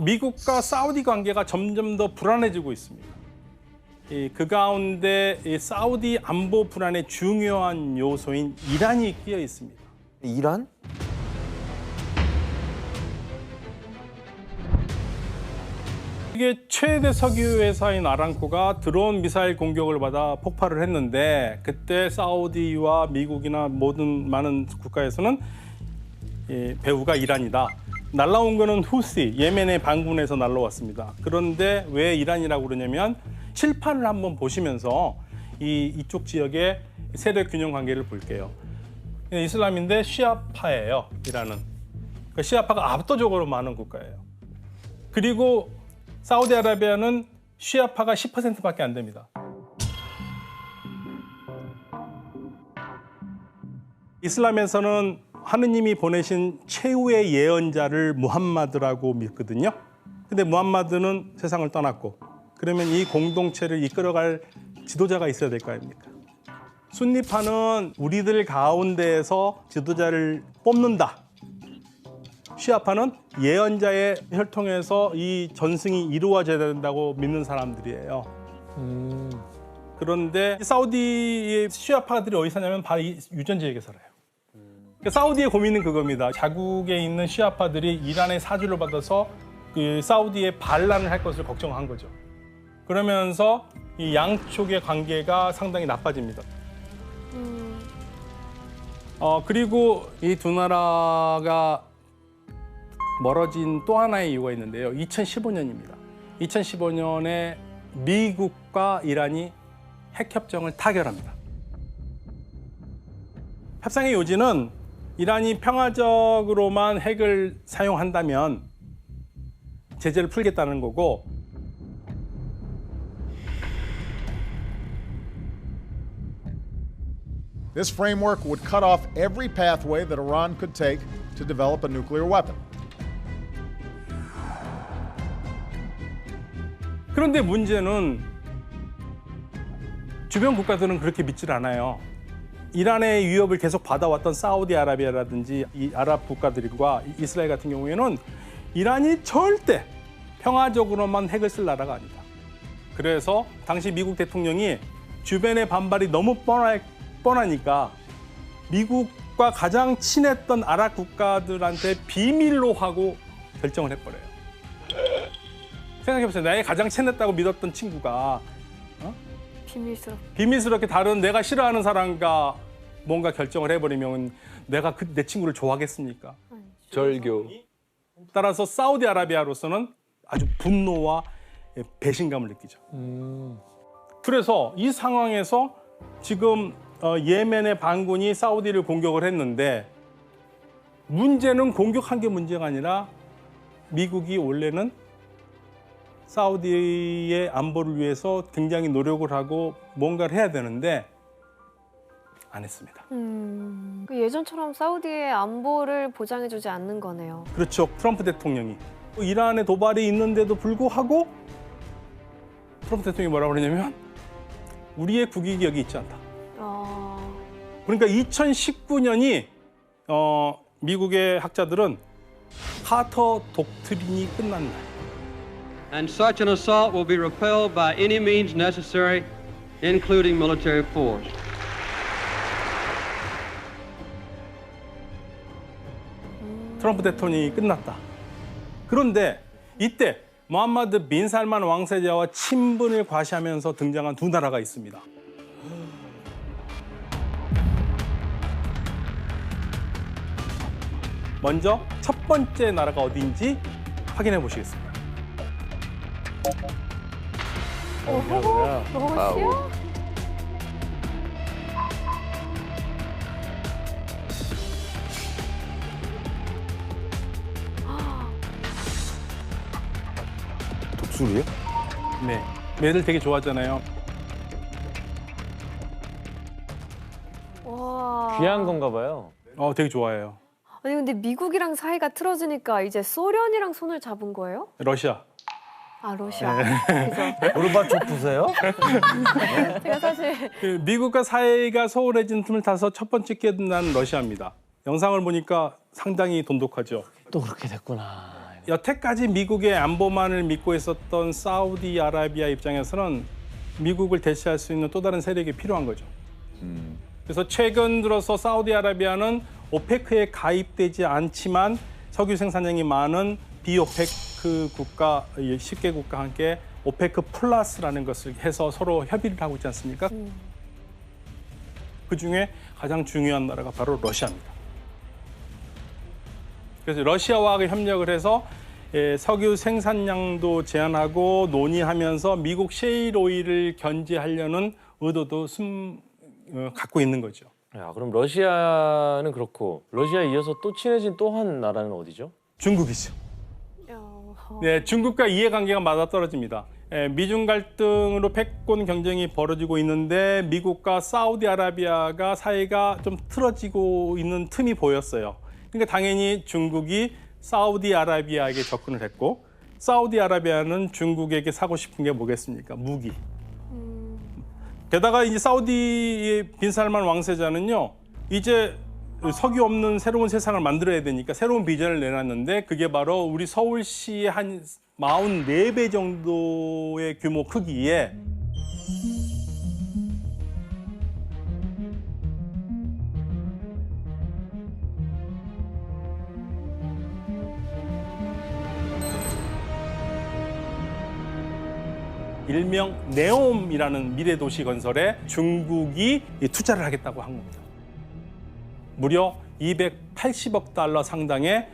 미국과 사우디 관계가 점점 더 불안해지고 있습니다. 그 가운데 이 사우디 안보 불안의 중요한 요소인 이란이 끼어 있습니다. 이란? 이게 최대 석유 회사인 아람코가 드론 미사일 공격을 받아 폭발을 했는데 그때 사우디와 미국이나 모든 많은 국가에서는 배후가 이란이다. 날라온 거는 후시, 예멘의 반군에서 날라왔습니다. 그런데 왜 이란이라고 그러냐면 칠판을 한번 보시면서 이쪽 지역의 세력 균형 관계를 볼게요. 이슬람인데 시아파예요, 이란은. 그러니까 시아파가 압도적으로 많은 국가예요. 그리고 사우디아라비아는 시아파가 10%밖에 안 됩니다. 이슬람에서는 하느님이 보내신 최후의 예언자를 무함마드라고 믿거든요. 근데 무함마드는 세상을 떠났고 그러면 이 공동체를 이끌어갈 지도자가 있어야 될 거 아닙니까? 순니파는 우리들 가운데에서 지도자를 뽑는다. 시아파는 예언자의 혈통에서 이 전승이 이루어져야 된다고 믿는 사람들이에요. 그런데 사우디의 시아파들이 어디 사냐면 바로 이 유전지역에 살아요. 그러니까 사우디의 고민은 그겁니다. 자국에 있는 시아파들이 이란의 사주를 받아서 그 사우디에 반란을 할 것을 걱정한 거죠. 그러면서 이 양쪽의 관계가 상당히 나빠집니다. 그리고 이 두 나라가 멀어진 또 하나의 이유가 있는데요. 2015년입니다. 2015년에 미국과 이란이 핵협정을 타결합니다. 협상의 요지는 이란이 평화적으로만 핵을 사용한다면 제재를 풀겠다는 거고 This framework would cut off every pathway that Iran could take to develop a nuclear weapon. 그런데 문제는 주변 국가들은 그렇게 믿질 않아요. 이란의 위협을 계속 받아왔던 사우디아라비아라든지 이 아랍 국가들과 이스라엘 같은 경우에는 이란이 절대 평화적으로만 핵을 쓸 나라가 아니다. 그래서 당시 미국 대통령이 주변의 반발이 너무 뻔하니까 미국과 가장 친했던 아랍 국가들한테 비밀로 하고 결정을 해버려요. 생각해보세요. 나의 가장 친했다고 믿었던 친구가 비밀스럽게 다른 내가 싫어하는 사람과 뭔가 결정을 해버리면 내가 내 친구를 좋아하겠습니까? 절교. 따라서 사우디아라비아로서는 아주 분노와 배신감을 느끼죠. 그래서 이 상황에서 지금 예멘의 반군이 사우디를 공격을 했는데 문제는 공격한 게 문제가 아니라 미국이 원래는 사우디의 안보를 위해서 굉장히 노력을 하고 뭔가를 해야 되는데 안 했습니다. 예전처럼 사우디의 안보를 보장해주지 않는 거네요. 그렇죠. 트럼프 대통령이. 이란에 도발이 있는데도 불구하고 트럼프 대통령이 뭐라고 그러냐면 우리의 국익이 여기 있지 않다. 그러니까 2019년이 미국의 학자들은 카터 독트린이 끝난 날. And such an assault will be repelled by any means necessary, including military force. 트럼프 대통령이 끝났다. 그런데 이때 모함마드 빈 살만 왕세자와 친분을 과시하면서 등장한 두 나라가 있습니다. 먼저 첫 번째 나라가 어디인지 확인해 보시겠습니다. 러시아? 독수리요? 네, 매를 되게 좋아하잖아요. 와. 귀한 건가 봐요. 되게 좋아해요. 아니 근데 미국이랑 사이가 틀어지니까 이제 소련이랑 손을 잡은 거예요? 러시아. 아 러시아. 그죠? 고르바초프 보세요? 제가 사실 그 미국과 사이가 소홀해진 틈을 타서 첫 번째 깨어난 러시아입니다. 영상을 보니까 상당히 돈독하죠. 또 그렇게 됐구나. 여태까지 미국의 안보만을 믿고 있었던 사우디아라비아 입장에서는 미국을 대체할 수 있는 또 다른 세력이 필요한 거죠. 그래서 최근 들어서 사우디아라비아는 오페크에 가입되지 않지만 석유 생산량이 많은 비오페크 국가 10개국과 함께 오페크 플러스라는 것을 해서 서로 협의를 하고 있지 않습니까? 그중에 가장 중요한 나라가 바로 러시아입니다. 그래서 러시아와 협력을 해서 석유 생산량도 제한하고 논의하면서 미국 셰일 오일을 견제하려는 의도도 갖고 있는 거죠. 야, 그럼 러시아는 그렇고 러시아에 이어서 또 친해진 또 한 나라는 어디죠? 중국이죠. 네, 중국과 이해관계가 맞아떨어집니다. 미중 갈등으로 패권 경쟁이 벌어지고 있는데 미국과 사우디아라비아가 사이가 좀 틀어지고 있는 틈이 보였어요. 그러니까 당연히 중국이 사우디아라비아에게 접근을 했고 사우디아라비아는 중국에게 사고 싶은 게 뭐겠습니까? 무기. 게다가 이제 사우디의 빈살만 왕세자는요, 이제 석유 없는 새로운 세상을 만들어야 되니까 새로운 비전을 내놨는데 그게 바로 우리 서울시의 한 44배 정도의 규모 크기에 일명 네옴이라는 미래 도시 건설에 중국이 투자를 하겠다고 한 겁니다. 무려 280억 달러 상당의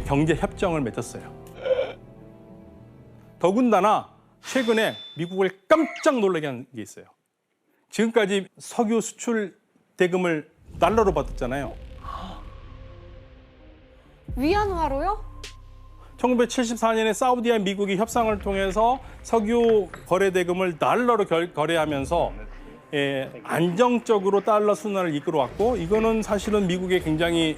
경제 협정을 맺었어요. 더군다나 최근에 미국을 깜짝 놀라게 한 게 있어요. 지금까지 석유 수출 대금을 달러로 받았잖아요. 위안화로요? 1974년에 사우디와 미국이 협상을 통해서 석유 거래 대금을 달러로 거래하면서 안정적으로 달러 순환을 이끌어왔고 이거는 사실은 미국에 굉장히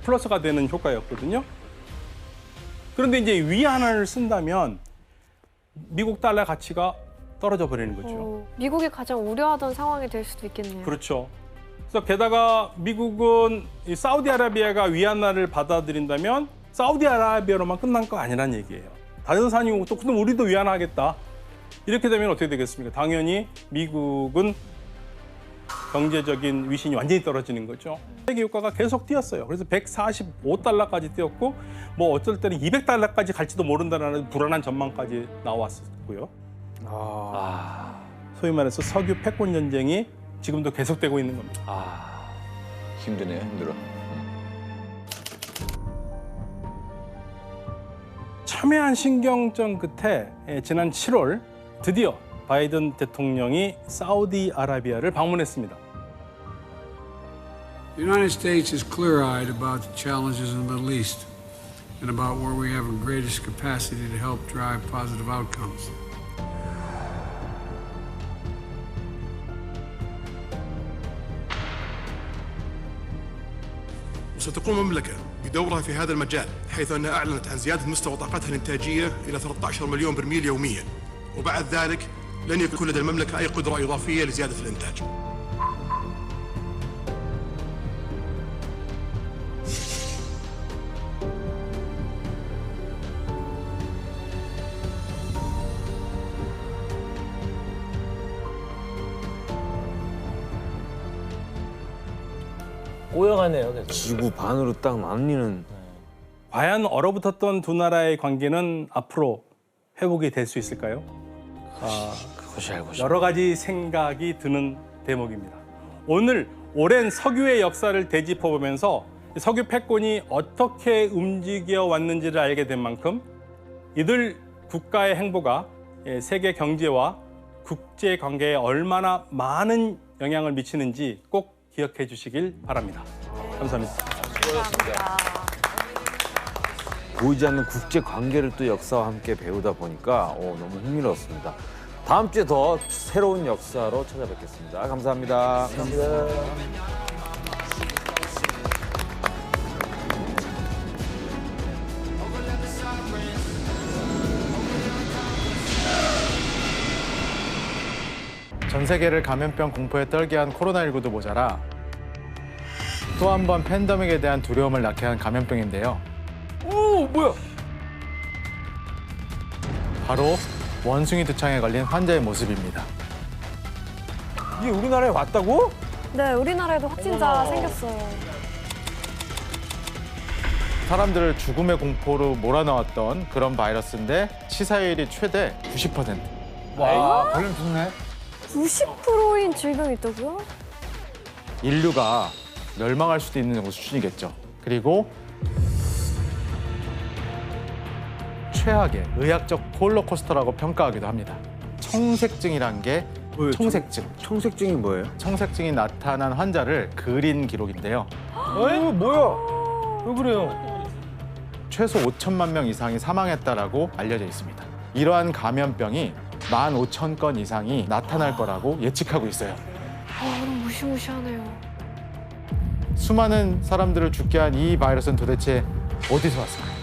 플러스가 되는 효과였거든요. 그런데 이제 위안화를 쓴다면 미국 달러 가치가 떨어져 버리는 거죠. 미국이 가장 우려하던 상황이 될 수도 있겠네요. 그렇죠. 그래서 게다가 미국은 이 사우디아라비아가 위안화를 받아들인다면 사우디아라비아로만 끝난 거 아니란 얘기예요. 다른 산이고 또 그럼 우리도 위안화 하겠다. 이렇게 되면 어떻게 되겠습니까? 당연히 미국은 경제적인 위신이 완전히 떨어지는 거죠. 세계 유가가 계속 뛰었어요. 그래서 145달러까지 뛰었고 뭐 어쩔 때는 200달러까지 갈지도 모른다는 불안한 전망까지 나왔었고요. 소위 말해서 석유 패권 전쟁이 지금도 계속되고 있는 겁니다. 힘드네요, 힘들어. 첨예한 신경전 끝에 지난 7월 드디어 바이든 대통령이 사우디아라비아를 방문했습니다. The United States is clear-eyed about the challenges in the Middle East and about where we have the greatest capacity to help drive positive outcomes. ستقوم المملكة بدورها في هذا المجال حيث أنها أعلنت عن زيادة مستوى طاقتها الإنتاجية إلى 13 مليون برميل يوميا وبعد ذلك لن يكون لدى المملكة أي قدرة إضافية لزيادة الإنتاج. 꼬여가네요, 계속. 지구 반으로 딱 나뉘는. 과연 얼어붙었던 두 나라의 관계는 앞으로 회복이 될 수 있을까요? 그것이 알고 싶어. 여러 가지 생각이 드는 대목입니다. 오늘 오랜 석유의 역사를 되짚어보면서 석유 패권이 어떻게 움직여 왔는지를 알게 된 만큼 이들 국가의 행보가 세계 경제와 국제 관계에 얼마나 많은 영향을 미치는지 꼭 기억해 주시길 바랍니다. 감사합니다. 보이지 않는 국제 관계를 또 역사와 함께 배우다 보니까 너무 흥미로웠습니다. 다음 주에 더 새로운 역사로 찾아뵙겠습니다. 감사합니다. 전 세계를 감염병 공포에 떨게 한 코로나19도 모자라 또 한 번 팬데믹에 대한 두려움을 낳게 한 감염병인데요. 오, 뭐야? 바로 원숭이 두창에 걸린 환자의 모습입니다. 이게 우리나라에 왔다고? 네, 우리나라에도 확진자 생겼어요. 사람들을 죽음의 공포로 몰아넣었던 그런 바이러스인데 치사율이 최대 90%. 와, 걸리면 죽네. 90%인 질병이 있다고요? 인류가 멸망할 수도 있는 정도 수준이겠죠. 그리고 최악의 의학적 롤러코스터라고 평가하기도 합니다. 청색증이란 게 청색증. 청색증이 뭐예요? 청색증이 나타난 환자를 그린 기록인데요. 뭐야? 왜 그래요? 최소 5천만 명 이상이 사망했다라고 알려져 있습니다. 이러한 감염병이 15,000건 이상이 나타날 거라고 예측하고 있어요. 너무 무시무시하네요. 수많은 사람들을 죽게 한 이 바이러스는 도대체 어디서 왔을까요?